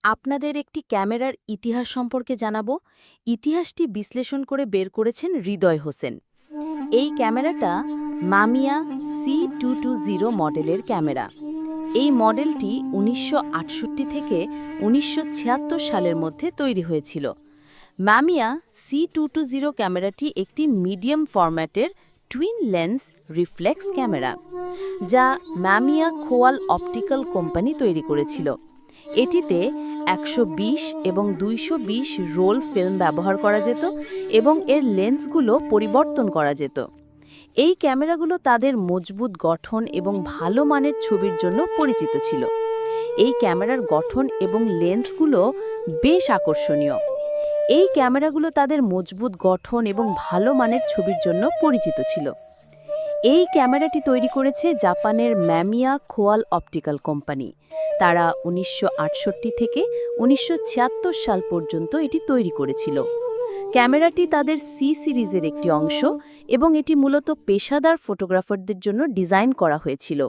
আপনাদের একটি ক্যামেরার ইতিহাস সম্পর্কে জানাবো। ইতিহাসটি বিশ্লেষণ করে বের করেছেন হৃদয় হোসেন। এই ক্যামেরাটা মামিয়া C220 মডেলের ক্যামেরা। এই মডেলটি 1968 থেকে 1976 সালের মধ্যে তৈরি হয়েছিল। মামিয়া C220 ক্যামেরাটি একটি মিডিয়াম ফরম্যাটের টুইন লেন্স রিফ্লেক্স ক্যামেরা, যা মামিয়া খোয়াল অপটিক্যাল কোম্পানি তৈরি করেছিল। এটিতে 120 এবং 220 রোল ফিল্ম ব্যবহার করা যেত এবং এর লেন্সগুলো পরিবর্তন করা যেত। এই ক্যামেরাগুলো তাদের মজবুত গঠন এবং ভালো মানের ছবির জন্য পরিচিত ছিল। এই ক্যামেরার গঠন এবং লেন্সগুলো বেশ আকর্ষণীয়। এই ক্যামেরাগুলো তাদের মজবুত গঠন এবং ভালো মানের ছবির জন্য পরিচিত ছিল। এই ক্যামেরাটি তৈরি করেছে জাপানের মামিয়া খোয়াল অপটিক্যাল কোম্পানি। তারা 1968 থেকে 1976 সাল পর্যন্ত এটি তৈরি করেছিল। ক্যামেরাটি তাদের সি সিরিজের একটি অংশ এবং এটি মূলত পেশাদার ফটোগ্রাফারদের জন্য ডিজাইন করা হয়েছিল।